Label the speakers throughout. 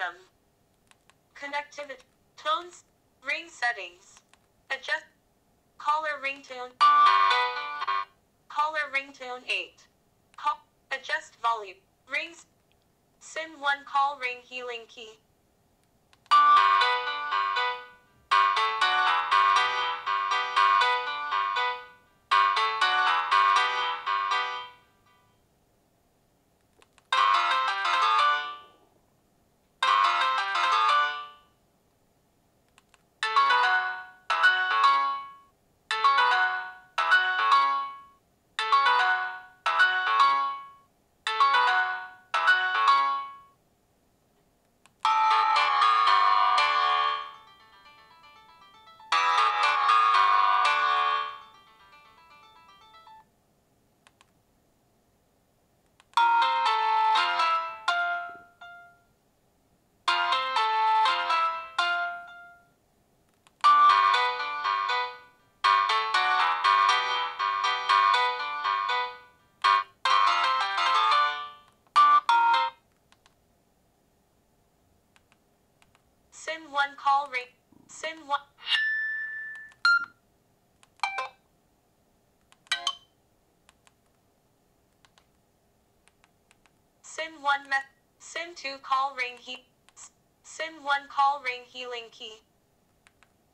Speaker 1: system. Connectivity. Tones. Ring settings. Adjust. Caller ringtone. Caller ringtone 8. Adjust volume. Rings. SIM 1 call ring healing key. SIM 1 call ring. SIM 1. SIM 1 SIM 2 call ring SIM 1 call ring healing key.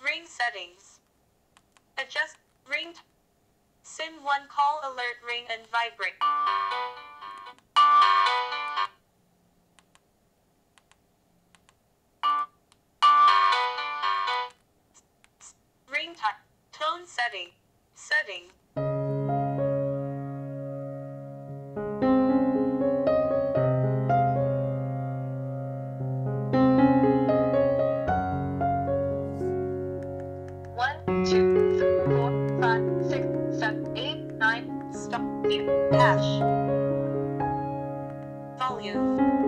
Speaker 1: Ring settings. Adjust ring. SIM 1 call alert ring and vibrate. Ring type. Tone setting. Setting. One, two, three, 4, 5, 6, 7, 8, 9. Stop. Hash. Volume.